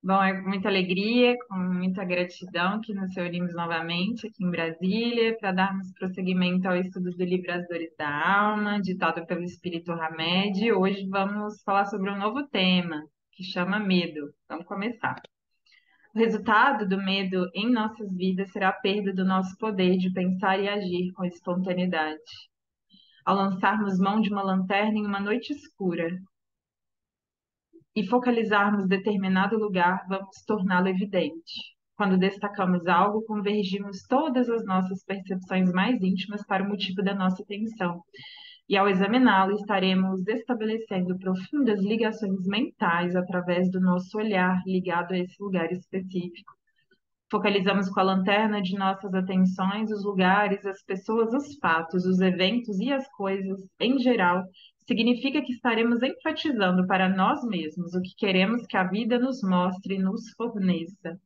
Bom, é com muita alegria, com muita gratidão que nos reunimos novamente aqui em Brasília para darmos prosseguimento ao estudo do livro As Dores da Alma, ditado pelo Espírito Hamed. Hoje vamos falar sobre um novo tema que chama medo. Vamos começar. O resultado do medo em nossas vidas será a perda do nosso poder de pensar e agir com espontaneidade. Ao lançarmos mão de uma lanterna em uma noite escura, e focalizarmos determinado lugar, vamos torná-lo evidente. Quando destacamos algo, convergimos todas as nossas percepções mais íntimas para o motivo da nossa atenção. E ao examiná-lo, estaremos estabelecendo profundas ligações mentais através do nosso olhar ligado a esse lugar específico. Focalizamos com a lanterna de nossas atenções os lugares, as pessoas, os fatos, os eventos e as coisas, em geral, significa que estaremos enfatizando para nós mesmos o que queremos que a vida nos mostre e nos forneça.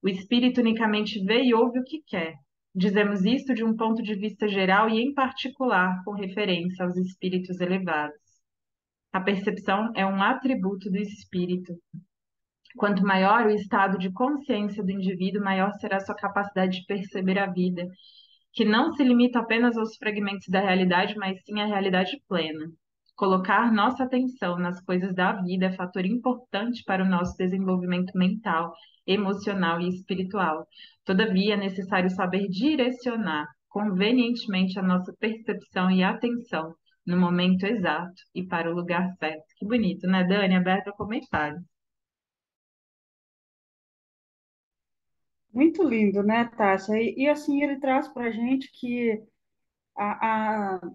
O espírito unicamente vê e ouve o que quer. Dizemos isto de um ponto de vista geral e, em particular, com referência aos espíritos elevados. A percepção é um atributo do espírito. Quanto maior o estado de consciência do indivíduo, maior será sua capacidade de perceber a vida, que não se limita apenas aos fragmentos da realidade, mas sim à realidade plena. Colocar nossa atenção nas coisas da vida é fator importante para o nosso desenvolvimento mental, emocional e espiritual. Todavia, é necessário saber direcionar convenientemente a nossa percepção e atenção no momento exato e para o lugar certo. Que bonito, né, Dani? Aberta a comentário. Muito lindo, né, Tássia? Assim, ele traz para a gente que a, a,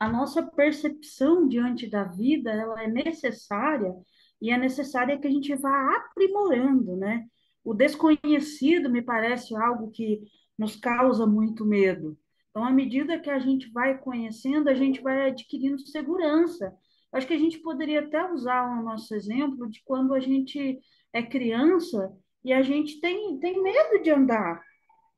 a nossa percepção diante da vida, ela é necessária, e é necessária que a gente vá aprimorando, né? O desconhecido me parece algo que nos causa muito medo. Então, à medida que a gente vai conhecendo, a gente vai adquirindo segurança. Acho que a gente poderia até usar o nosso exemplo de quando a gente é criança e a gente tem medo de andar.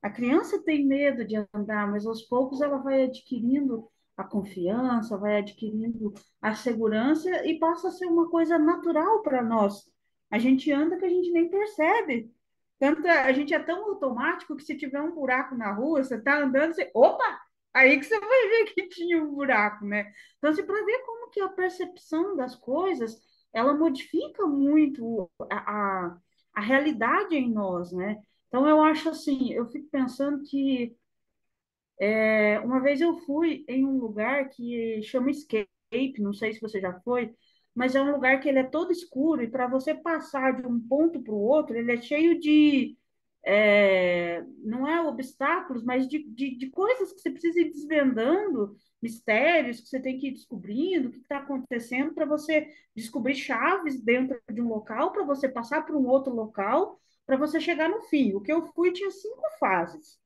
A criança tem medo de andar, mas aos poucos ela vai adquirindo a confiança, vai adquirindo a segurança e passa a ser uma coisa natural para nós. A gente anda que a gente nem percebe. Tanto a gente é tão automático que se tiver um buraco na rua, você está andando, você, opa! Aí que você vai ver que tinha um buraco, né? Então, assim, para ver como que a percepção das coisas, ela modifica muito a realidade em nós, né? Então, eu acho assim, eu fico pensando que uma vez eu fui em um lugar que chama Escape, não sei se você já foi, mas é um lugar que ele é todo escuro e para você passar de um ponto para o outro, ele é cheio de, não é obstáculos, mas de coisas que você precisa ir desvendando, mistérios que você tem que ir descobrindo, o que está acontecendo para você descobrir chaves dentro de um local, para você passar para um outro local, para você chegar no fim. O que eu fui tinha 5 fases.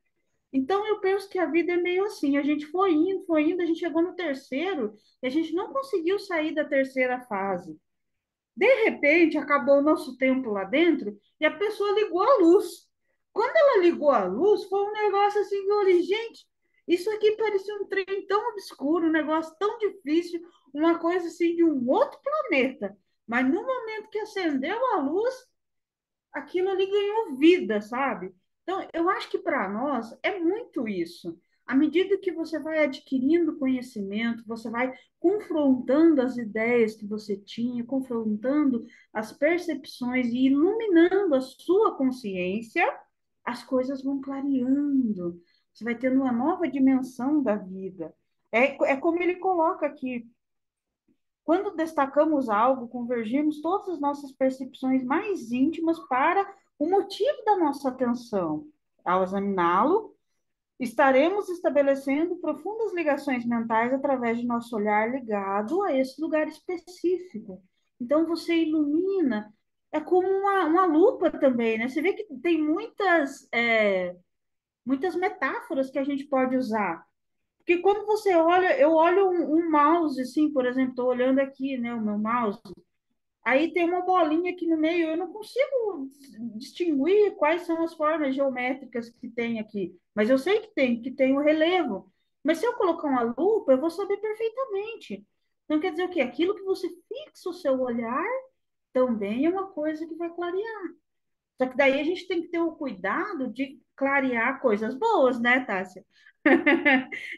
Então, eu penso que a vida é meio assim. A gente foi indo, a gente chegou no terceiro e a gente não conseguiu sair da terceira fase. De repente, acabou o nosso tempo lá dentro e a pessoa ligou a luz. Quando ela ligou a luz, foi um negócio assim que eu falei, gente, isso aqui parecia um trem tão obscuro, um negócio tão difícil, uma coisa assim de um outro planeta. Mas no momento que acendeu a luz, aquilo ali ganhou vida, sabe? Então, eu acho que para nós é muito isso. À medida que você vai adquirindo conhecimento, você vai confrontando as ideias que você tinha, confrontando as percepções e iluminando a sua consciência, as coisas vão clareando. Você vai tendo uma nova dimensão da vida. É como ele coloca aqui: quando destacamos algo, convergimos todas as nossas percepções mais íntimas para o motivo da nossa atenção. Ao examiná-lo, estaremos estabelecendo profundas ligações mentais através de nosso olhar ligado a esse lugar específico. Então, você ilumina, é como uma lupa também, né? Você vê que tem muitas metáforas que a gente pode usar. Porque quando você olha, eu olho um mouse, assim, por exemplo, estou olhando aqui, né, o meu mouse, aí tem uma bolinha aqui no meio, eu não consigo distinguir quais são as formas geométricas que tem aqui, mas eu sei que tem o relevo. Mas se eu colocar uma lupa, eu vou saber perfeitamente. Então quer dizer o quê? Aquilo que você fixa o seu olhar também é uma coisa que vai clarear. Só que daí a gente tem que ter o cuidado de clarear coisas boas, né, Tássia?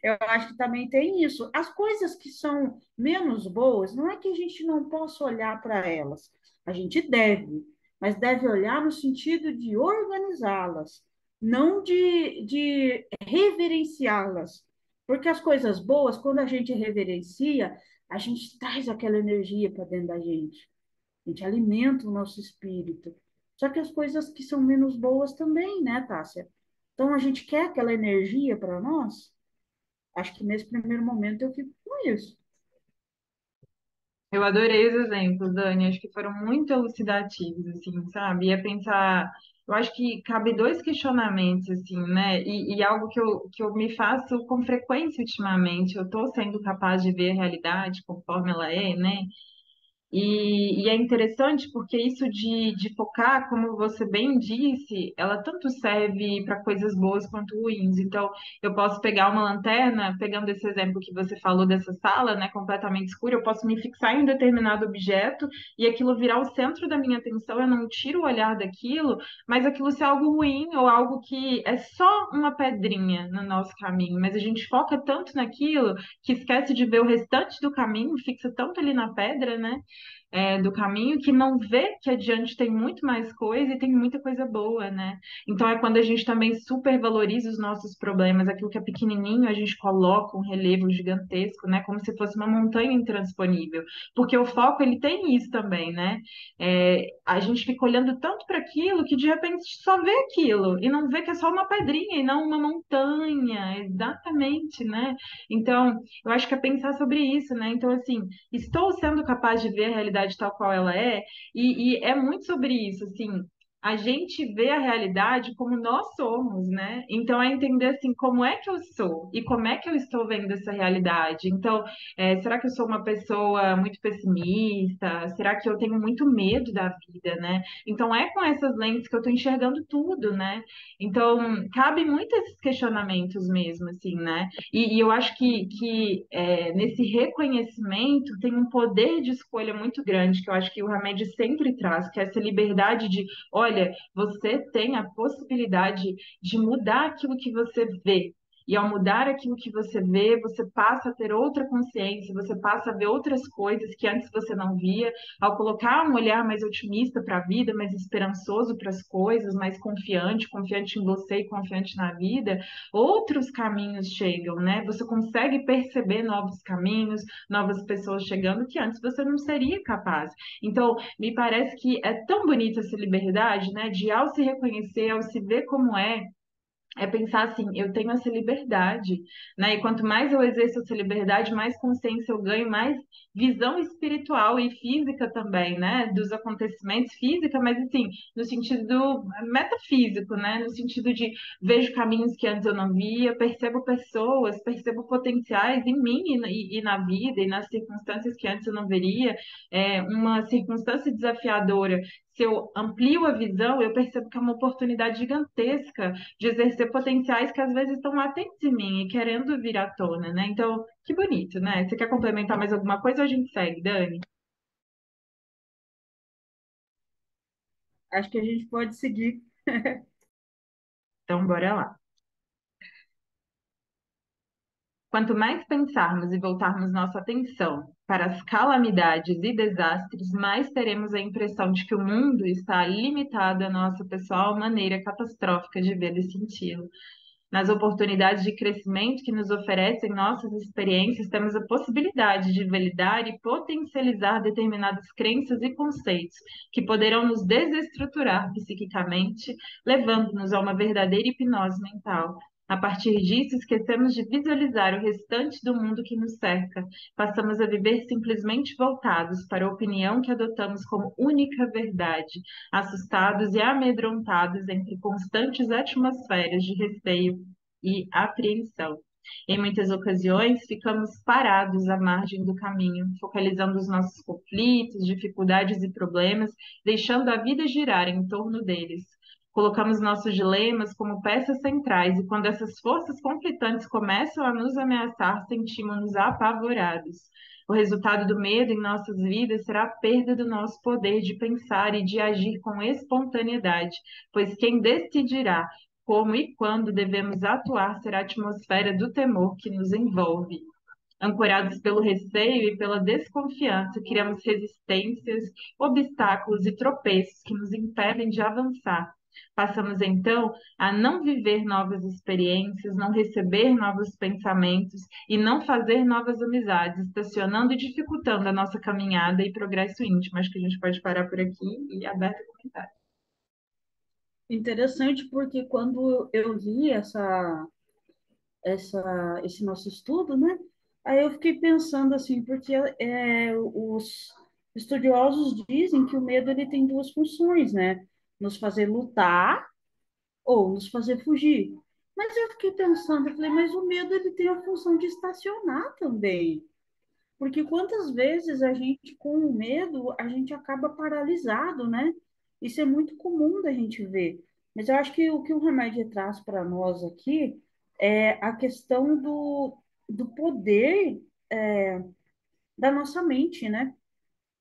Eu acho que também tem isso. As coisas que são menos boas, não é que a gente não possa olhar para elas. A gente deve, mas deve olhar no sentido de organizá-las, não de reverenciá-las. Porque as coisas boas, quando a gente reverencia, a gente traz aquela energia para dentro da gente. A gente alimenta o nosso espírito. Só que as coisas que são menos boas também, né, Tássia? Então a gente quer aquela energia para nós. Acho que nesse primeiro momento eu fico com isso. Eu adorei os exemplos, Dani. Acho que foram muito elucidativos, assim, sabe? Ia pensar. Eu acho que cabe dois questionamentos, assim, né? E algo que eu me faço com frequência ultimamente. Eu estou sendo capaz de ver a realidade conforme ela é, né? E é interessante porque isso de focar, como você bem disse, ela tanto serve para coisas boas quanto ruins. Então, eu posso pegar uma lanterna, pegando esse exemplo que você falou dessa sala, né, completamente escura, eu posso me fixar em um determinado objeto e aquilo virar o centro da minha atenção, eu não tiro o olhar daquilo, mas aquilo ser algo ruim ou algo que é só uma pedrinha no nosso caminho, mas a gente foca tanto naquilo que esquece de ver o restante do caminho, fixa tanto ali na pedra, né? Do caminho que não vê que adiante tem muito mais coisa e tem muita coisa boa, né? Então é quando a gente também supervaloriza os nossos problemas, aquilo que é pequenininho, a gente coloca um relevo gigantesco, né? Como se fosse uma montanha intransponível. Porque o foco, ele tem isso também, né? A gente fica olhando tanto para aquilo que de repente só vê aquilo e não vê que é só uma pedrinha e não uma montanha, exatamente, né? Então, eu acho que é pensar sobre isso, né? Então, assim, estou sendo capaz de ver a realidade tal qual ela é, e é muito sobre isso, assim, a gente vê a realidade como nós somos, né? Então é entender assim como é que eu sou e como é que eu estou vendo essa realidade. Então, será que eu sou uma pessoa muito pessimista? Será que eu tenho muito medo da vida, né? Então é com essas lentes que eu estou enxergando tudo, né? Então cabe muito esses questionamentos mesmo, assim, né? E eu acho que nesse reconhecimento tem um poder de escolha muito grande, que eu acho que o Hamed sempre traz, que é essa liberdade de, olha, você tem a possibilidade de mudar aquilo que você vê. E ao mudar aquilo que você vê, você passa a ter outra consciência, você passa a ver outras coisas que antes você não via. Ao colocar um olhar mais otimista para a vida, mais esperançoso para as coisas, mais confiante, confiante em você e confiante na vida, outros caminhos chegam, né? Você consegue perceber novos caminhos, novas pessoas chegando que antes você não seria capaz. Então, me parece que é tão bonita essa liberdade, né? De ao se reconhecer, ao se ver como é pensar assim, eu tenho essa liberdade, né? E quanto mais eu exerço essa liberdade, mais consciência eu ganho, mais visão espiritual e física também, né? Dos acontecimentos, física, mas assim, no sentido metafísico, né? No sentido de vejo caminhos que antes eu não via, percebo pessoas, percebo potenciais em mim e na vida e nas circunstâncias que antes eu não veria. Uma circunstância desafiadora. Se eu amplio a visão, eu percebo que é uma oportunidade gigantesca de exercer potenciais que às vezes estão latentes em mim e querendo vir à tona, né? Então, que bonito, né? Você quer complementar mais alguma coisa ou a gente segue, Dani? Acho que a gente pode seguir. Então, bora lá. Quanto mais pensarmos e voltarmos nossa atenção para as calamidades e desastres, mais teremos a impressão de que o mundo está limitado à nossa pessoal maneira catastrófica de vê-lo e senti-lo. Nas oportunidades de crescimento que nos oferecem nossas experiências, temos a possibilidade de validar e potencializar determinadas crenças e conceitos que poderão nos desestruturar psiquicamente, levando-nos a uma verdadeira hipnose mental. A partir disso, esquecemos de visualizar o restante do mundo que nos cerca. Passamos a viver simplesmente voltados para a opinião que adotamos como única verdade, assustados e amedrontados entre constantes atmosferas de receio e apreensão. Em muitas ocasiões, ficamos parados à margem do caminho, focalizando os nossos conflitos, dificuldades e problemas, deixando a vida girar em torno deles. Colocamos nossos dilemas como peças centrais, e quando essas forças conflitantes começam a nos ameaçar, sentimos-nos apavorados. O resultado do medo em nossas vidas será a perda do nosso poder de pensar e de agir com espontaneidade, pois quem decidirá como e quando devemos atuar será a atmosfera do temor que nos envolve. Ancorados pelo receio e pela desconfiança, criamos resistências, obstáculos e tropeços que nos impedem de avançar. Passamos então a não viver novas experiências, não receber novos pensamentos e não fazer novas amizades, estacionando e dificultando a nossa caminhada e progresso íntimo. Acho que a gente pode parar por aqui e aberto a comentário. Interessante porque quando eu li esse nosso estudo, né? Aí eu fiquei pensando assim, porque os estudiosos dizem que o medo ele tem duas funções, né? Nos fazer lutar ou nos fazer fugir. Mas eu fiquei pensando, eu falei, mas o medo ele tem a função de estacionar também. Porque quantas vezes a gente, com o medo, a gente acaba paralisado, né? Isso é muito comum da gente ver. Mas eu acho que o que o remédio traz para nós aqui é a questão do poder da nossa mente, né?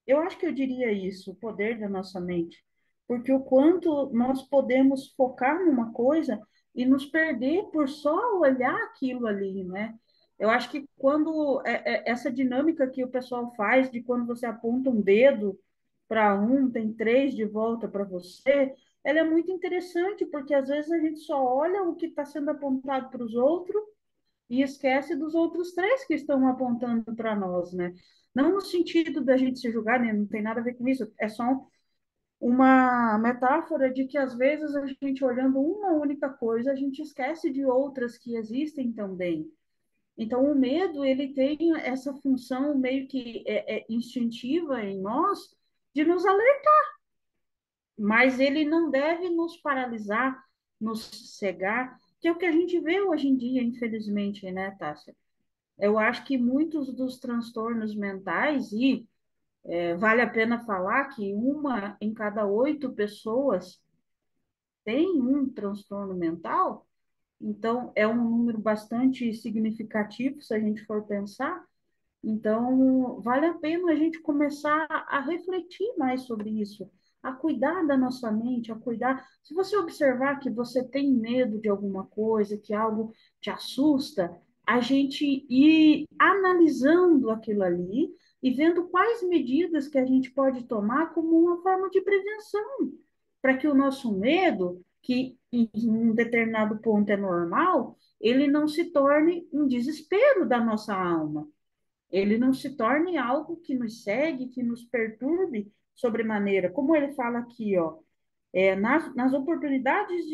Eu acho que eu diria isso, o poder da nossa mente. Porque o quanto nós podemos focar numa coisa e nos perder por só olhar aquilo ali, né? Eu acho que quando essa dinâmica que o pessoal faz de quando você aponta um dedo para um, tem três de volta para você, ela é muito interessante, porque às vezes a gente só olha o que está sendo apontado para os outros e esquece dos outros três que estão apontando para nós, né? Não no sentido da gente se julgar, né? Não tem nada a ver com isso, é só uma metáfora de que às vezes a gente olhando uma única coisa, a gente esquece de outras que existem também. Então, o medo, ele tem essa função meio que instintiva em nós de nos alertar, mas ele não deve nos paralisar, nos cegar, que é o que a gente vê hoje em dia, infelizmente, né, Tássia? Eu acho que muitos dos transtornos mentais, e vale a pena falar que uma em cada 8 pessoas tem um transtorno mental, então é um número bastante significativo se a gente for pensar. Então, vale a pena a gente começar a refletir mais sobre isso, a cuidar da nossa mente, a cuidar. Se você observar que você tem medo de alguma coisa, que algo te assusta, a gente ir analisando aquilo ali e vendo quais medidas que a gente pode tomar como uma forma de prevenção, para que o nosso medo, que em um determinado ponto é normal, ele não se torne um desespero da nossa alma, ele não se torne algo que nos segue, que nos perturbe sobremaneira. Como ele fala aqui, ó, nas oportunidades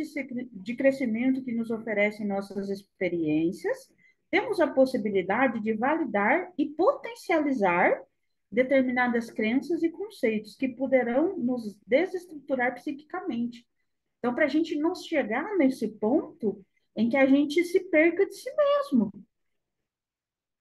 de crescimento que nos oferecem nossas experiências, temos a possibilidade de validar e potencializar determinadas crenças e conceitos que poderão nos desestruturar psiquicamente. Então, para a gente não chegar nesse ponto em que a gente se perca de si mesmo,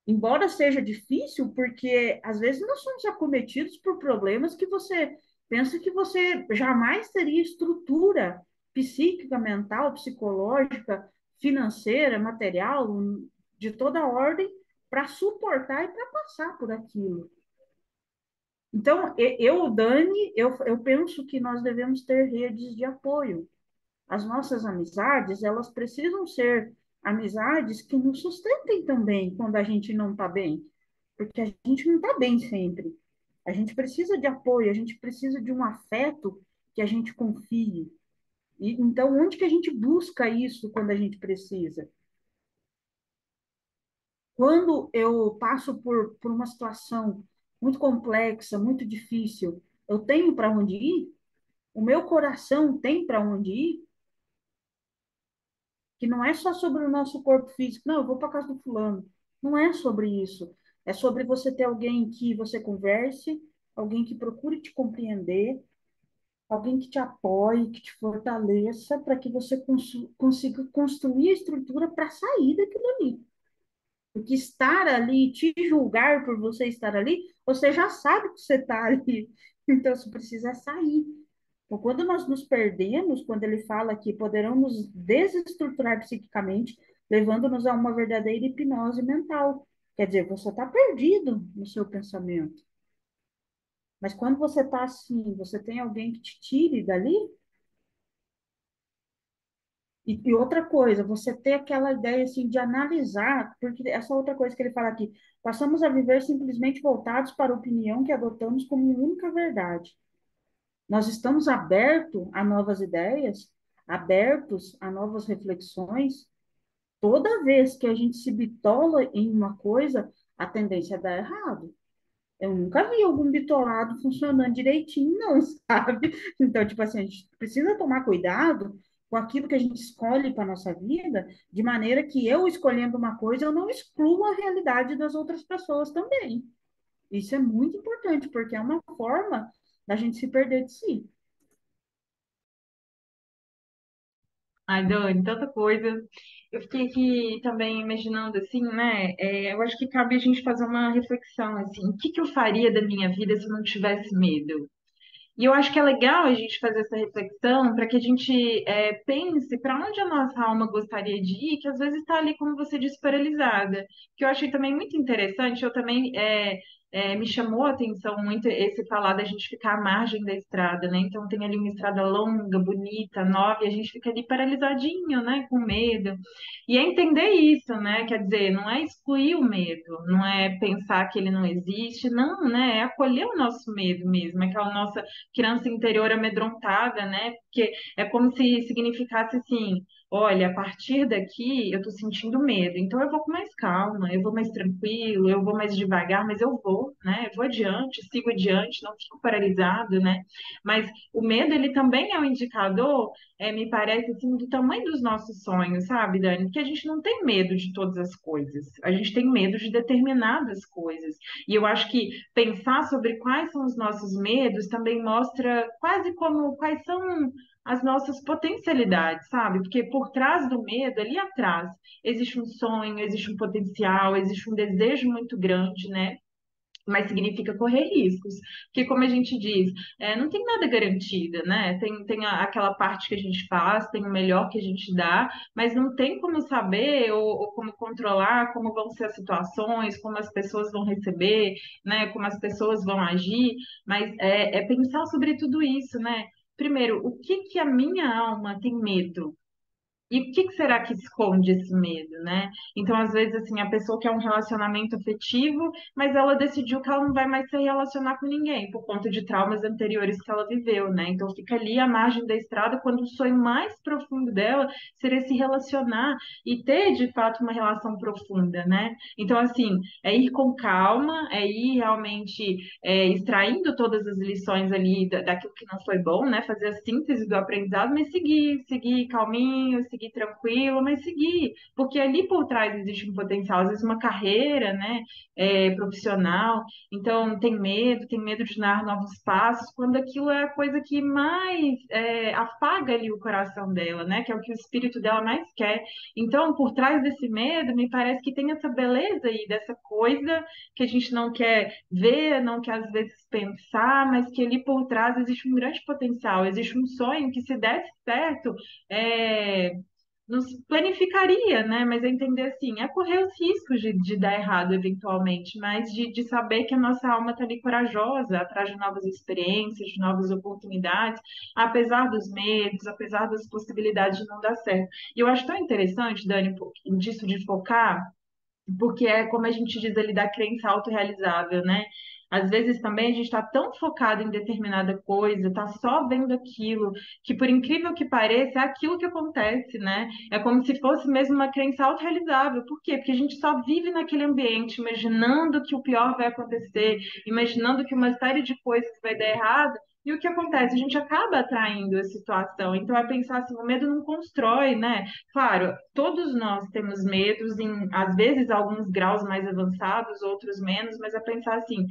embora seja difícil, porque às vezes nós somos acometidos por problemas que você pensa que você jamais teria estrutura psíquica, mental, psicológica, financeira, material, de toda ordem, para suportar e para passar por aquilo. Então, Dani, eu penso que nós devemos ter redes de apoio. As nossas amizades, elas precisam ser amizades que nos sustentem também quando a gente não está bem, porque a gente não está bem sempre. A gente precisa de apoio, a gente precisa de um afeto que a gente confie. E, então, onde que a gente busca isso quando a gente precisa? Quando eu passo por uma situação muito complexa, muito difícil, eu tenho para onde ir? O meu coração tem para onde ir? Que não é só sobre o nosso corpo físico, não, eu vou para casa do fulano. Não é sobre isso. É sobre você ter alguém que você converse, alguém que procure te compreender, alguém que te apoie, que te fortaleça, para que você consiga construir a estrutura para sair daquilo ali. Porque estar ali, te julgar por você estar ali, você já sabe que você está ali. Então, você precisa sair. Então, quando nós nos perdemos, quando ele fala que poderão nos desestruturar psiquicamente, levando-nos a uma verdadeira hipnose mental. Quer dizer, você está perdido no seu pensamento. Mas quando você está assim, você tem alguém que te tire dali. E outra coisa, você ter aquela ideia assim de analisar, porque essa outra coisa que ele fala aqui, passamos a viver simplesmente voltados para a opinião que adotamos como única verdade. Nós estamos abertos a novas ideias, abertos a novas reflexões. Toda vez que a gente se bitola em uma coisa, a tendência é dar errado. Eu nunca vi algum bitolado funcionando direitinho, não, sabe? Então, tipo assim, a gente precisa tomar cuidado com aquilo que a gente escolhe para nossa vida, de maneira que eu escolhendo uma coisa, eu não excluo a realidade das outras pessoas também. Isso é muito importante, porque é uma forma da gente se perder de si. Ai, Dani, tanta coisa. Eu fiquei aqui também imaginando assim, né? Eu acho que cabe a gente fazer uma reflexão assim, o que que eu faria da minha vida se eu não tivesse medo? E eu acho que é legal a gente fazer essa reflexão para que a gente pense para onde a nossa alma gostaria de ir, que às vezes está ali, como você disse, paralisada. Que eu achei também muito interessante, eu também me chamou a atenção muito esse falar da gente ficar à margem da estrada, né? Então tem ali uma estrada longa, bonita, nova, e a gente fica ali paralisadinho, né? Com medo. E é entender isso, né? Quer dizer, não é excluir o medo, não é pensar que ele não existe, não, né? É acolher o nosso medo mesmo, aquela nossa criança interior amedrontada, né? Porque é como se significasse assim: olha, a partir daqui eu tô sentindo medo, então eu vou com mais calma, eu vou mais tranquilo, eu vou mais devagar, mas eu vou, né? Eu vou adiante, sigo adiante, não fico paralisado, né? Mas o medo, ele também é um indicador, me parece assim, do tamanho dos nossos sonhos, sabe, Dani? Porque a gente não tem medo de todas as coisas, a gente tem medo de determinadas coisas. E eu acho que pensar sobre quais são os nossos medos também mostra quase como quais são as nossas potencialidades, sabe? Porque por trás do medo, ali atrás, existe um sonho, existe um potencial, existe um desejo muito grande, né? Mas significa correr riscos, porque como a gente diz, não tem nada garantido, né? Tem aquela parte que a gente faz, tem o melhor que a gente dá, mas não tem como saber ou como controlar como vão ser as situações, como as pessoas vão receber, né? Como as pessoas vão agir, mas é pensar sobre tudo isso, né? Primeiro, o que que a minha alma tem medo? E o que que será que esconde esse medo, né? Então, às vezes, assim, a pessoa quer um relacionamento afetivo, mas ela decidiu que ela não vai mais se relacionar com ninguém, por conta de traumas anteriores que ela viveu, né? Então, fica ali à margem da estrada, quando o sonho mais profundo dela seria se relacionar e ter, de fato, uma relação profunda, né? Então, assim, é ir com calma, é ir realmente extraindo todas as lições ali daquilo que não foi bom, né? Fazer a síntese do aprendizado, mas seguir calminho, seguir tranquilo, mas seguir, porque ali por trás existe um potencial, às vezes uma carreira, né? Profissional. Então tem medo de dar novos passos, quando aquilo é a coisa que mais afaga ali o coração dela, né? Que é o que o espírito dela mais quer. Então, por trás desse medo, me parece que tem essa beleza aí, dessa coisa que a gente não quer ver, não quer às vezes pensar, mas que ali por trás existe um grande potencial, existe um sonho que, se desse certo, é, nos planificaria, né? Mas é entender assim, é correr os riscos de dar errado eventualmente, mas de saber que a nossa alma está ali corajosa, atrás de novas experiências, de novas oportunidades, apesar dos medos, apesar das possibilidades de não dar certo. E eu acho tão interessante, Dani, um pouquinho disso de focar, porque é como a gente diz ali da crença autorrealizável, né? Às vezes também a gente está tão focado em determinada coisa, está só vendo aquilo, que por incrível que pareça, é aquilo que acontece, né? É como se fosse mesmo uma crença autorrealizável. Por quê? Porque a gente só vive naquele ambiente, imaginando que o pior vai acontecer, imaginando que uma série de coisas vai dar errado. E o que acontece? A gente acaba atraindo a situação. Então, é pensar assim, o medo não constrói, né? Claro, todos nós temos medos, em às vezes alguns graus mais avançados, outros menos, mas é pensar assim,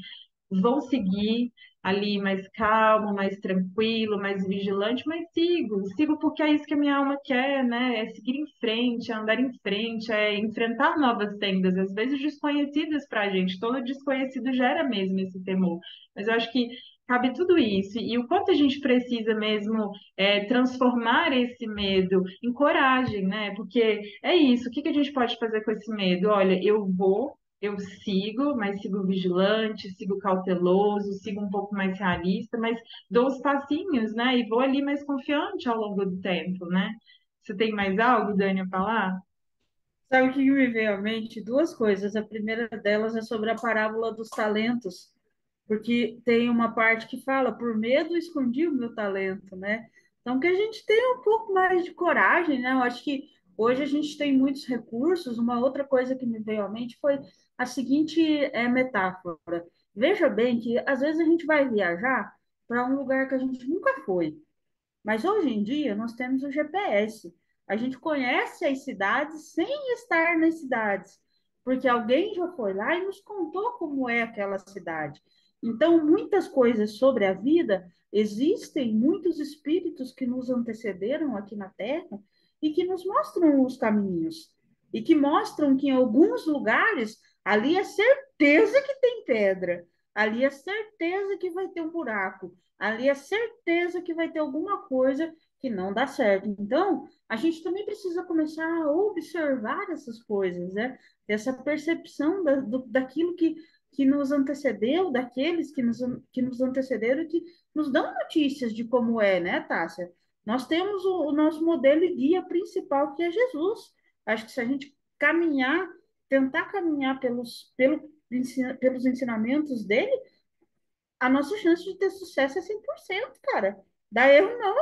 vou seguir ali mais calmo, mais tranquilo, mais vigilante, mas sigo porque é isso que a minha alma quer, né? É seguir em frente, é andar em frente, é enfrentar novas sendas, às vezes desconhecidas para a gente. Todo desconhecido gera mesmo esse temor. Mas eu acho que cabe tudo isso. E o quanto a gente precisa mesmo transformar esse medo em coragem, né? Porque é isso. O que que a gente pode fazer com esse medo? Olha, eu sigo, mas sigo vigilante, sigo cauteloso, sigo um pouco mais realista, mas dou os passinhos, né? E vou ali mais confiante ao longo do tempo, né? Você tem mais algo, Dani, a falar? Sabe o que me veio à mente? Duas coisas. A primeira delas é sobre a parábola dos talentos, porque tem uma parte que fala, por medo escondi o meu talento, né? Então, que a gente tenha um pouco mais de coragem, né? Eu acho que hoje a gente tem muitos recursos. Uma outra coisa que me veio à mente foi a seguinte metáfora. Veja bem que às vezes a gente vai viajar para um lugar que a gente nunca foi. Mas hoje em dia nós temos o GPS. A gente conhece as cidades sem estar nas cidades, porque alguém já foi lá e nos contou como é aquela cidade. Então, muitas coisas sobre a vida, existem muitos espíritos que nos antecederam aqui na Terra e que nos mostram os caminhos. E que mostram que em alguns lugares ali é certeza que tem pedra, ali é certeza que vai ter um buraco, ali é certeza que vai ter alguma coisa que não dá certo. Então, a gente também precisa começar a observar essas coisas, né? Essa percepção daquilo que nos antecedeu, daqueles que nos antecederam e que nos dão notícias de como é, né, Tássia? Nós temos o nosso modelo e guia principal, que é Jesus. Acho que se a gente caminhar, tentar caminhar pelos ensinamentos dele, a nossa chance de ter sucesso é 100%, cara. Dá erro não.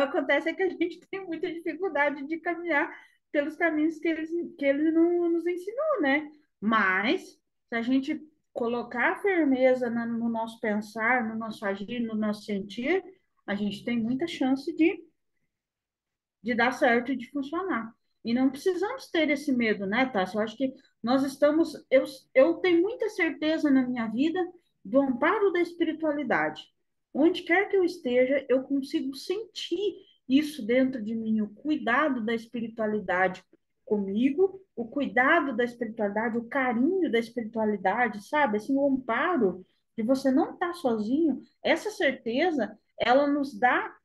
Acontece é que a gente tem muita dificuldade de caminhar pelos caminhos que ele não nos ensinou, né? Mas, se a gente colocar firmeza no nosso pensar, no nosso agir, no nosso sentir, a gente tem muita chance de dar certo e de funcionar. E não precisamos ter esse medo, né, Tássia? Eu acho que nós estamos. Eu tenho muita certeza na minha vida do amparo da espiritualidade. Onde quer que eu esteja, eu consigo sentir isso dentro de mim, o cuidado da espiritualidade comigo, o cuidado da espiritualidade, o carinho da espiritualidade, sabe? Assim, o amparo de você não estar sozinho, essa certeza, ela nos dá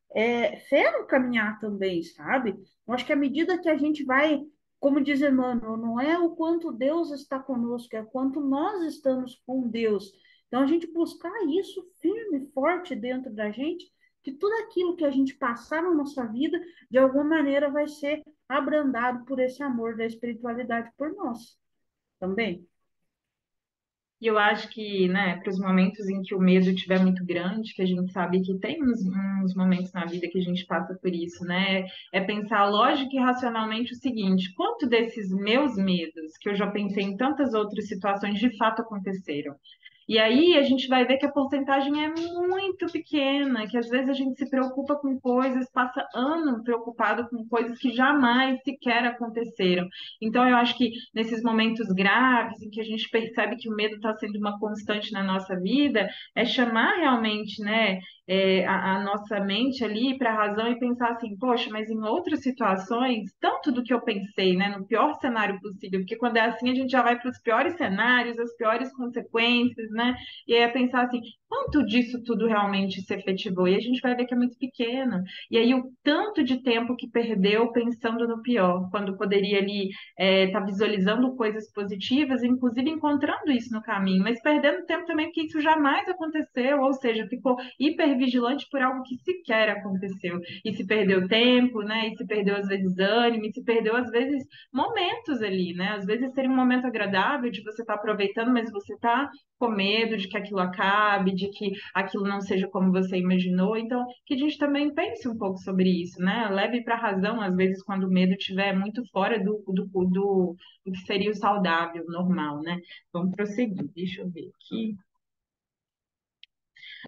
fé no caminhar também, sabe? Eu acho que à medida que a gente vai, como diz Emmanuel, não é o quanto Deus está conosco, é quanto nós estamos com Deus. Então, a gente buscar isso firme, forte dentro da gente, que tudo aquilo que a gente passar na nossa vida, de alguma maneira, vai ser abrandado por esse amor da espiritualidade por nós também. E eu acho que, né, para os momentos em que o medo estiver muito grande, que a gente sabe que tem uns momentos na vida que a gente passa por isso, né? É pensar lógica e racionalmente o seguinte: quanto desses meus medos, que eu já pensei em tantas outras situações, de fato aconteceram? E aí a gente vai ver que a porcentagem é muito pequena, que às vezes a gente se preocupa com coisas, passa ano preocupado com coisas que jamais sequer aconteceram. Então eu acho que nesses momentos graves em que a gente percebe que o medo está sendo uma constante na nossa vida, é chamar realmente, né, a nossa mente ali para a razão e pensar assim, poxa, mas em outras situações, tanto do que eu pensei, né, no pior cenário possível, porque quando é assim a gente já vai para os piores cenários, as piores consequências, né, e aí é pensar assim, quanto disso tudo realmente se efetivou? E a gente vai ver que é muito pequeno. E aí o tanto de tempo que perdeu pensando no pior, quando poderia ali tá visualizando coisas positivas, inclusive encontrando isso no caminho, mas perdendo tempo também porque isso jamais aconteceu, ou seja, ficou hipervigilante por algo que sequer aconteceu. E se perdeu tempo, né? E se perdeu às vezes ânimo, e se perdeu às vezes momentos ali, né? Às vezes seria um momento agradável de você estar aproveitando, mas você está com medo de que aquilo acabe, de que aquilo não seja como você imaginou. Então, que a gente também pense um pouco sobre isso, né? Leve para a razão, às vezes, quando o medo estiver muito fora do que seria o saudável, normal, né? Vamos prosseguir. Deixa eu ver aqui.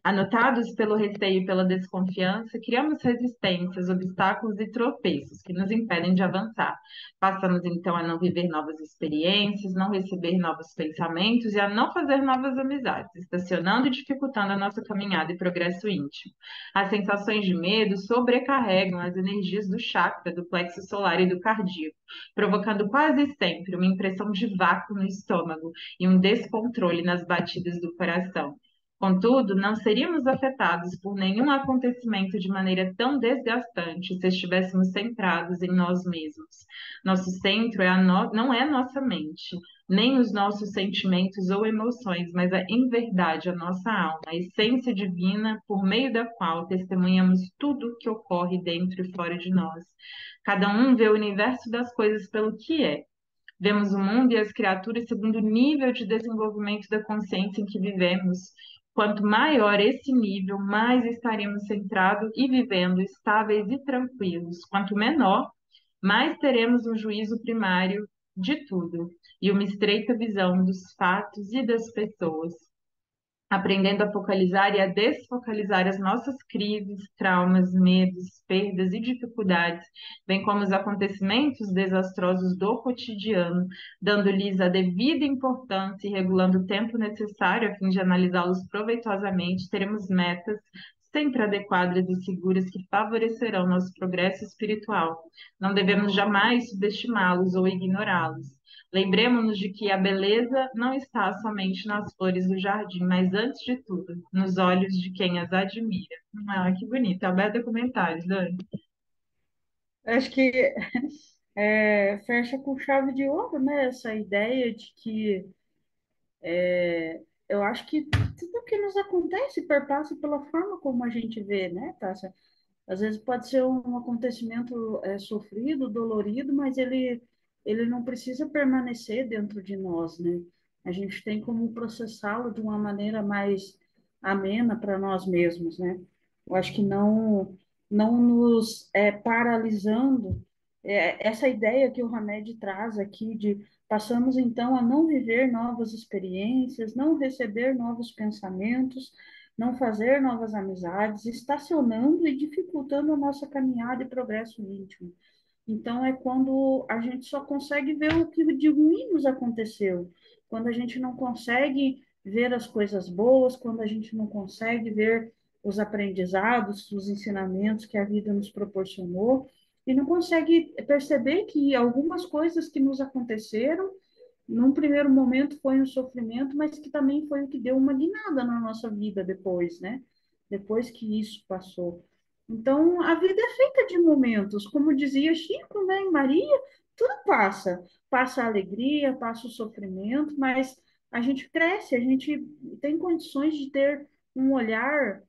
Anotados pelo receio e pela desconfiança, criamos resistências, obstáculos e tropeços que nos impedem de avançar. Passamos então a não viver novas experiências, não receber novos pensamentos e a não fazer novas amizades, estacionando e dificultando a nossa caminhada e progresso íntimo. As sensações de medo sobrecarregam as energias do chakra, do plexo solar e do cardíaco, provocando quase sempre uma impressão de vácuo no estômago e um descontrole nas batidas do coração. Contudo, não seríamos afetados por nenhum acontecimento de maneira tão desgastante se estivéssemos centrados em nós mesmos. Nosso centro não é nossa mente, nem os nossos sentimentos ou emoções, mas em verdade a nossa alma, a essência divina por meio da qual testemunhamos tudo o que ocorre dentro e fora de nós. Cada um vê o universo das coisas pelo que é. Vemos o mundo e as criaturas segundo o nível de desenvolvimento da consciência em que vivemos. Quanto maior esse nível, mais estaremos centrados e vivendo estáveis e tranquilos. Quanto menor, mais teremos um juízo primário de tudo e uma estreita visão dos fatos e das pessoas, aprendendo a focalizar e a desfocalizar as nossas crises, traumas, medos, perdas e dificuldades, bem como os acontecimentos desastrosos do cotidiano, dando-lhes a devida importância e regulando o tempo necessário a fim de analisá-los proveitosamente, teremos metas sempre adequadas e seguras que favorecerão nosso progresso espiritual. Não devemos jamais subestimá-los ou ignorá-los. Lembremos-nos de que a beleza não está somente nas flores do jardim, mas antes de tudo, nos olhos de quem as admira. Ah, que bonito. Aberta comentários, Dani. Acho que fecha com chave de ouro, né? Essa ideia de que eu acho que tudo que nos acontece perpassa pela forma como a gente vê, né, Tássia? Às vezes pode ser um acontecimento sofrido, dolorido, mas ele não precisa permanecer dentro de nós, né? A gente tem como processá-lo de uma maneira mais amena para nós mesmos, né? Eu acho que não nos paralisando. Essa ideia que o Hamed traz aqui de passamos então a não viver novas experiências, não receber novos pensamentos, não fazer novas amizades, estacionando e dificultando a nossa caminhada e progresso íntimo. Então, é quando a gente só consegue ver o que de ruim nos aconteceu, quando a gente não consegue ver as coisas boas, quando a gente não consegue ver os aprendizados, os ensinamentos que a vida nos proporcionou, e não consegue perceber que algumas coisas que nos aconteceram num primeiro momento foi um sofrimento, mas que também foi o que deu uma guinada na nossa vida depois, né? Depois que isso passou. Então, a vida é feita de momentos, como dizia Chico, né, em Maria, tudo passa. Passa a alegria, passa o sofrimento, mas a gente cresce, a gente tem condições de ter um olhar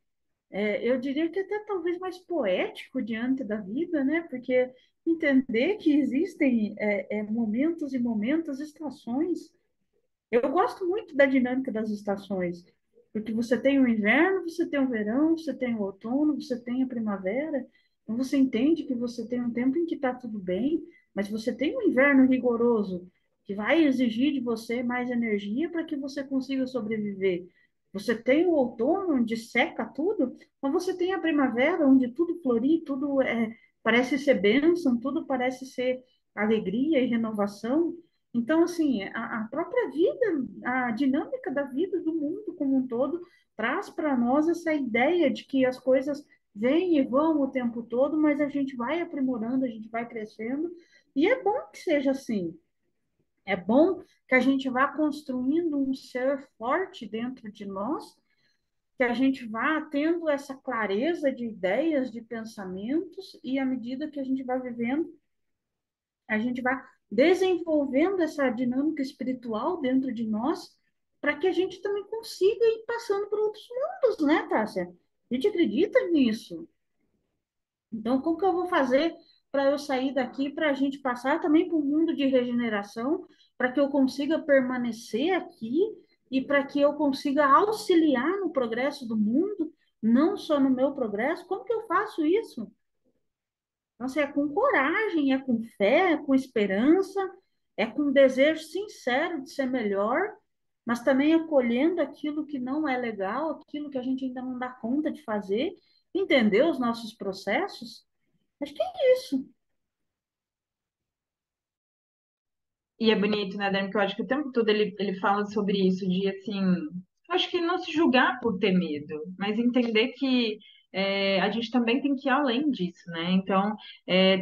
eu diria que até talvez mais poético diante da vida, né? Porque entender que existem momentos e momentos, estações. Eu gosto muito da dinâmica das estações, porque você tem o inverno, você tem o verão, você tem o outono, você tem a primavera. Então você entende que você tem um tempo em que está tudo bem, mas você tem um inverno rigoroso que vai exigir de você mais energia para que você consiga sobreviver. Você tem o outono onde seca tudo, mas você tem a primavera onde tudo flori, tudo parece ser bênção, tudo parece ser alegria e renovação. Então, assim, a própria vida, a dinâmica da vida do mundo como um todo, traz para nós essa ideia de que as coisas vêm e vão o tempo todo, mas a gente vai aprimorando, a gente vai crescendo, e é bom que seja assim. É bom que a gente vá construindo um ser forte dentro de nós, que a gente vá tendo essa clareza de ideias, de pensamentos, e à medida que a gente vai vivendo, a gente vai desenvolvendo essa dinâmica espiritual dentro de nós, para que a gente também consiga ir passando por outros mundos, né, Tássia? A gente acredita nisso. Então, como que eu vou fazer para eu sair daqui, para a gente passar também para um mundo de regeneração, para que eu consiga permanecer aqui e para que eu consiga auxiliar no progresso do mundo, não só no meu progresso? Como que eu faço isso? Então, assim, é com coragem, é com fé, é com esperança, é com desejo sincero de ser melhor, mas também acolhendo aquilo que não é legal, aquilo que a gente ainda não dá conta de fazer, entender os nossos processos. Acho que é isso. E é bonito, né, Dani? Porque eu acho que o tempo todo ele fala sobre isso, de assim, eu acho que não se julgar por ter medo, mas entender que a gente também tem que ir além disso, né? Então,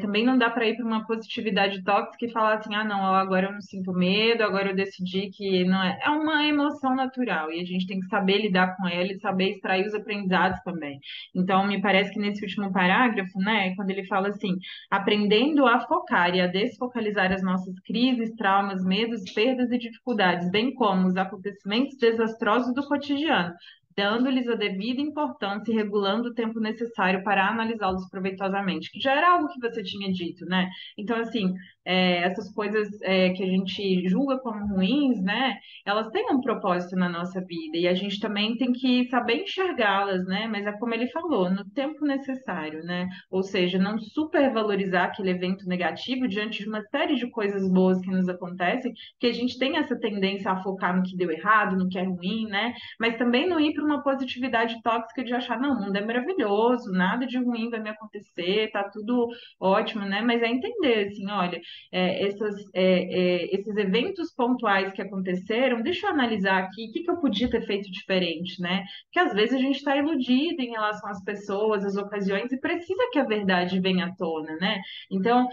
também não dá para ir para uma positividade tóxica e falar assim, ah, não, agora eu não sinto medo, agora eu decidi que não é. É uma emoção natural e a gente tem que saber lidar com ela e saber extrair os aprendizados também. Então, me parece que nesse último parágrafo, né, quando ele fala assim, aprendendo a focar e a desfocalizar as nossas crises, traumas, medos, perdas e dificuldades, bem como os acontecimentos desastrosos do cotidiano, dando-lhes a devida importância e regulando o tempo necessário para analisá-los proveitosamente, que já era algo que você tinha dito, né? Então, assim, essas coisas que a gente julga como ruins, né? Elas têm um propósito na nossa vida e a gente também tem que saber enxergá-las, né? Mas é como ele falou, no tempo necessário, né? Ou seja, não supervalorizar aquele evento negativo diante de uma série de coisas boas que nos acontecem, que a gente tem essa tendência a focar no que deu errado, no que é ruim, né? Mas também não ir para uma positividade tóxica de achar, não, o mundo é maravilhoso, nada de ruim vai me acontecer, tá tudo ótimo, né? Mas é entender, assim, olha, esses eventos pontuais que aconteceram, deixa eu analisar aqui o que eu podia ter feito diferente, né? Porque às vezes a gente está iludido em relação às pessoas, às ocasiões, e precisa que a verdade venha à tona, né? Então,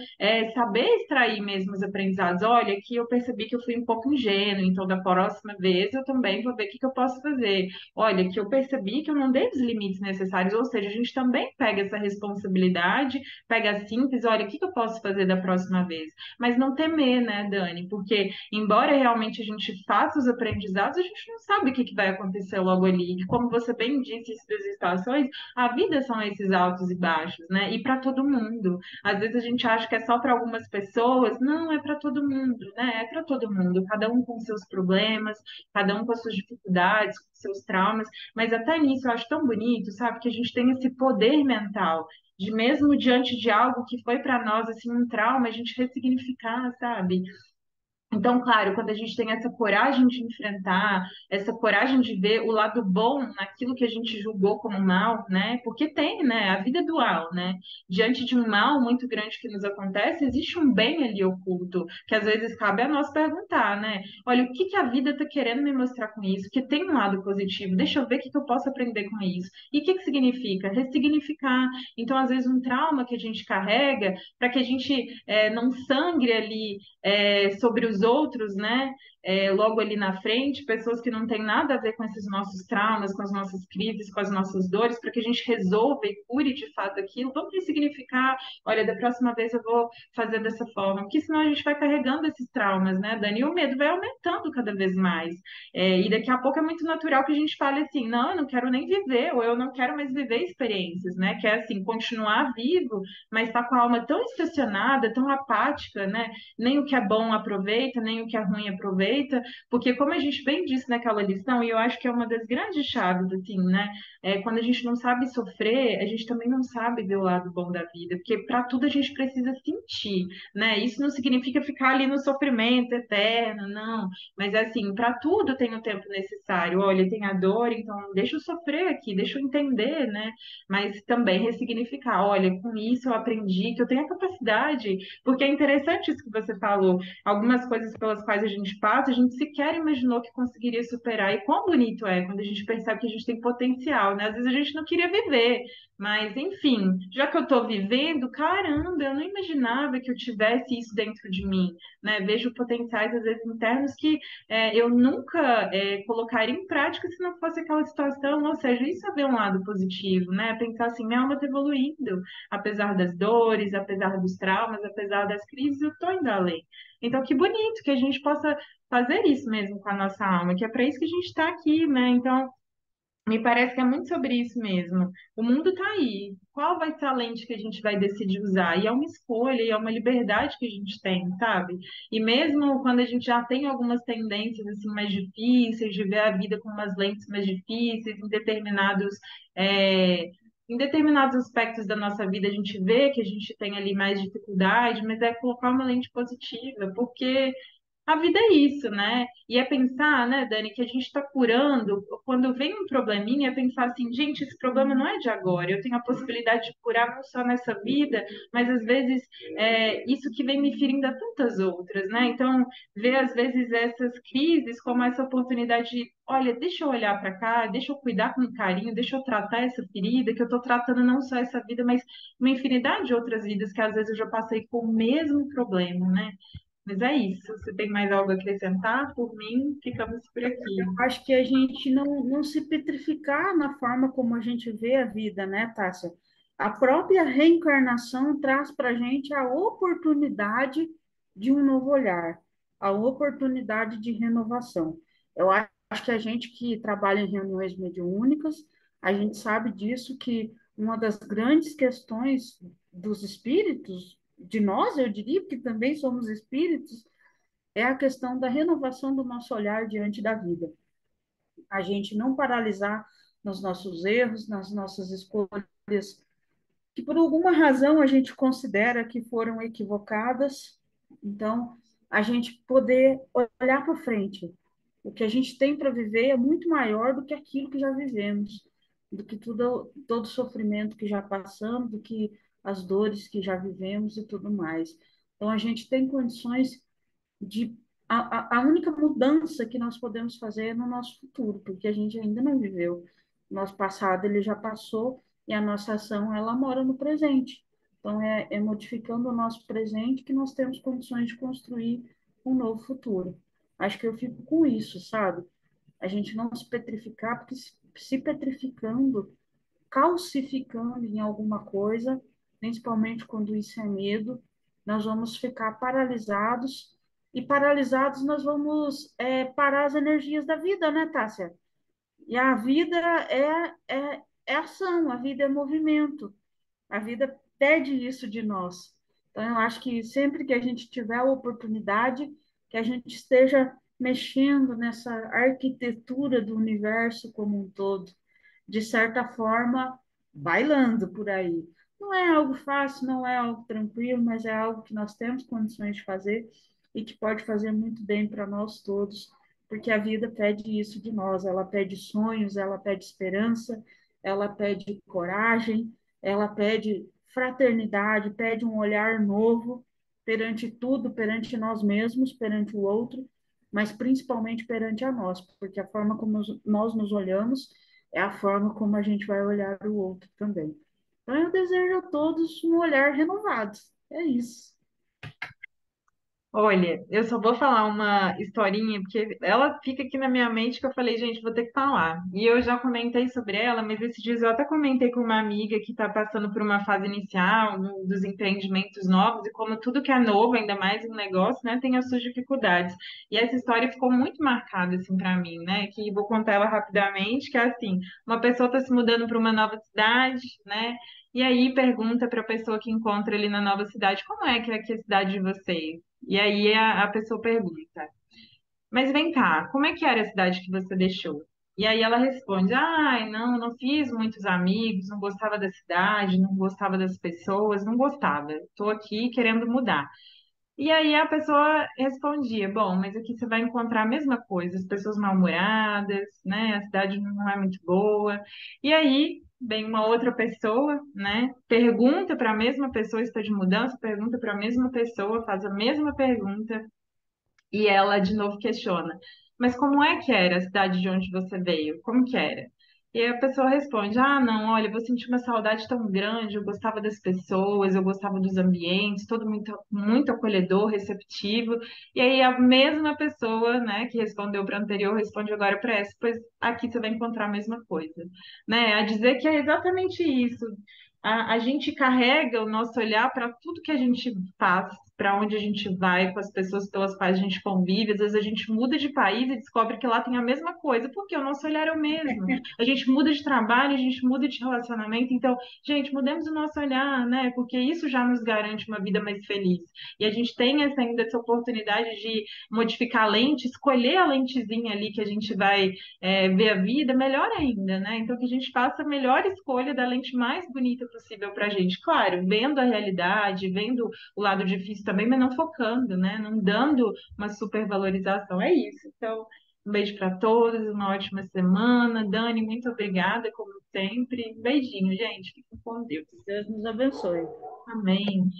saber extrair mesmo os aprendizados. Olha, aqui eu percebi que eu fui um pouco ingênuo, então da próxima vez eu também vou ver o que eu posso fazer. Olha, aqui eu percebi que eu não dei os limites necessários, ou seja, a gente também pega essa responsabilidade, pega a síntese, olha, o que eu posso fazer da próxima vez? Mas não temer, né, Dani? Porque, embora realmente a gente faça os aprendizados, a gente não sabe o que vai acontecer logo ali. E como você bem disse, isso das estações, a vida são esses altos e baixos, né? E para todo mundo. Às vezes a gente acha que é só para algumas pessoas, não, é para todo mundo, né? É para todo mundo, cada um com seus problemas, cada um com as suas dificuldades, com seus traumas, mas até nisso eu acho tão bonito, sabe, que a gente tem esse poder mental de mesmo diante de algo que foi para nós assim um trauma, a gente ressignificar, sabe? Então, claro, quando a gente tem essa coragem de enfrentar, essa coragem de ver o lado bom naquilo que a gente julgou como mal, né? Porque tem, né? A vida é dual, né? Diante de um mal muito grande que nos acontece, existe um bem ali oculto, que às vezes cabe a nós perguntar, né? Olha, o que que a vida está querendo me mostrar com isso? Que tem um lado positivo, deixa eu ver o que que eu posso aprender com isso. E o que que significa? Ressignificar. Então, às vezes, um trauma que a gente carrega, para que a gente não sangre ali sobre os outros, né? Logo ali na frente, pessoas que não têm nada a ver com esses nossos traumas, com as nossas crises, com as nossas dores, para que a gente resolva e cure de fato aquilo. Vamos ressignificar, olha, da próxima vez eu vou fazer dessa forma, porque senão a gente vai carregando esses traumas, né, Dani? E o medo vai aumentando cada vez mais. E daqui a pouco é muito natural que a gente fale assim, não, eu não quero nem viver, ou eu não quero mais viver experiências, né? Que é assim, continuar vivo, mas tá com a alma tão estacionada, tão apática, né? Nem o que é bom aproveita, nem o que é ruim aproveita, porque como a gente bem disse naquela lição, e eu acho que é uma das grandes chaves, assim, né? Quando a gente não sabe sofrer, a gente também não sabe ver o lado bom da vida, porque para tudo a gente precisa sentir, né? Isso não significa ficar ali no sofrimento eterno, não, mas assim, para tudo tem o tempo necessário. Olha, tem a dor, então deixa eu sofrer aqui, deixa eu entender, né? Mas também ressignificar, olha, com isso eu aprendi que eu tenho a capacidade, porque é interessante isso que você falou. Algumas coisas pelas quais a gente passa, a gente sequer imaginou que conseguiria superar. E quão bonito é quando a gente percebe que a gente tem potencial, né? Às vezes a gente não queria viver, mas enfim, já que eu estou vivendo, caramba, eu não imaginava que eu tivesse isso dentro de mim, né? Vejo potenciais, às vezes, internos que eu nunca colocaria em prática se não fosse aquela situação. Ou seja, isso é ver um lado positivo, né? Pensar assim, minha alma está evoluindo, apesar das dores, apesar dos traumas, apesar das crises, eu estou indo além. Então, que bonito que a gente possa fazer isso mesmo com a nossa alma, que é para isso que a gente está aqui, né? Então, me parece que é muito sobre isso mesmo. O mundo está aí. Qual vai ser a lente que a gente vai decidir usar? E é uma escolha, e é uma liberdade que a gente tem, sabe? E mesmo quando a gente já tem algumas tendências assim mais difíceis, de ver a vida com umas lentes mais difíceis, é, em determinados aspectos da nossa vida, a gente vê que a gente tem ali mais dificuldade, mas é colocar uma lente positiva, porque a vida é isso, né? E é pensar, né, Dani, que a gente está curando, quando vem um probleminha, é pensar assim, gente, esse problema não é de agora, eu tenho a possibilidade de curar não só nessa vida, mas às vezes isso que vem me ferindo a tantas outras, né? Então, ver às vezes essas crises como essa oportunidade de, olha, deixa eu olhar para cá, deixa eu cuidar com carinho, deixa eu tratar essa ferida, que eu estou tratando não só essa vida, mas uma infinidade de outras vidas que às vezes eu já passei com o mesmo problema, né? Mas é isso. Você tem mais algo a acrescentar? Por mim, ficamos por aqui. Acho que a gente não se petrificar na forma como a gente vê a vida, né, Tássia? A própria reencarnação traz para a gente a oportunidade de um novo olhar, a oportunidade de renovação. Eu acho que a gente que trabalha em reuniões mediúnicas, a gente sabe disso, que uma das grandes questões dos espíritos, de nós, eu diria, porque também somos espíritos, é a questão da renovação do nosso olhar diante da vida. A gente não paralisar nos nossos erros, nas nossas escolhas, que por alguma razão a gente considera que foram equivocadas. Então, a gente poder olhar para frente. O que a gente tem para viver é muito maior do que aquilo que já vivemos, do que todo o sofrimento que já passamos, do que as dores que já vivemos e tudo mais. Então, a gente tem condições de a única mudança que nós podemos fazer é no nosso futuro, porque a gente ainda não viveu. Nosso passado ele já passou e a nossa ação ela mora no presente. Então é modificando o nosso presente que nós temos condições de construir um novo futuro. Acho que eu fico com isso, sabe? A gente não se petrificar, porque se petrificando calcificando em alguma coisa, principalmente quando isso é medo, nós vamos ficar paralisados, e paralisados nós vamos parar as energias da vida, né, Tássia? E a vida é ação, a vida é movimento, a vida pede isso de nós. Então, eu acho que sempre que a gente tiver a oportunidade, que a gente esteja mexendo nessa arquitetura do universo como um todo, de certa forma, bailando por aí. Não é algo fácil, não é algo tranquilo, mas é algo que nós temos condições de fazer e que pode fazer muito bem para nós todos, porque a vida pede isso de nós. Ela pede sonhos, ela pede esperança, ela pede coragem, ela pede fraternidade, pede um olhar novo perante tudo, perante nós mesmos, perante o outro, mas principalmente perante a nós, porque a forma como nós nos olhamos é a forma como a gente vai olhar o outro também. Então, eu desejo a todos um olhar renovado. É isso. Olha, eu só vou falar uma historinha, porque ela fica aqui na minha mente que eu falei, gente, vou ter que falar. E eu já comentei sobre ela, mas esses dias eu até comentei com uma amiga que está passando por uma fase inicial dos empreendimentos novos, e como tudo que é novo, ainda mais um negócio, né, tem as suas dificuldades. E essa história ficou muito marcada, assim, para mim, né, que vou contar ela rapidamente, que é assim, uma pessoa está se mudando para uma nova cidade, né, e aí pergunta para a pessoa que encontra ali na nova cidade, como é que é aqui a cidade de vocês? E aí a pessoa pergunta, mas vem cá, como é que era a cidade que você deixou? E aí ela responde, ai, não, não fiz muitos amigos, não gostava da cidade, não gostava das pessoas, não gostava. Estou aqui querendo mudar. E aí a pessoa respondia, bom, mas aqui você vai encontrar a mesma coisa, as pessoas mal-humoradas, né? A cidade não é muito boa. E aí vem uma outra pessoa, né? Pergunta para a mesma pessoa, está de mudança, pergunta para a mesma pessoa, faz a mesma pergunta e ela de novo questiona: mas como é que era a cidade de onde você veio? Como que era? E aí a pessoa responde: ah, não, olha, eu vou sentir uma saudade tão grande. Eu gostava das pessoas, eu gostava dos ambientes, todo muito, muito acolhedor, receptivo. E aí a mesma pessoa, né, que respondeu para a anterior, responde agora para essa, pois aqui você vai encontrar a mesma coisa, né? A dizer que é exatamente isso. A gente carrega o nosso olhar para tudo que a gente faz, para onde a gente vai, com as pessoas pelas quais a gente convive. Às vezes a gente muda de país e descobre que lá tem a mesma coisa, porque o nosso olhar é o mesmo. A gente muda de trabalho, a gente muda de relacionamento. Então, gente, mudemos o nosso olhar, né? Porque isso já nos garante uma vida mais feliz. E a gente tem ainda essa oportunidade de modificar a lente, escolher a lentezinha ali que a gente vai ver a vida, melhor ainda, né? Então, que a gente faça a melhor escolha da lente mais bonita possível para a gente. Claro, vendo a realidade, vendo o lado difícil também, mas não focando, né? Não dando uma supervalorização. É isso. Então, um beijo para todos, uma ótima semana. Dani, muito obrigada, como sempre. Um beijinho, gente. Fiquem com Deus. Deus nos abençoe. Amém.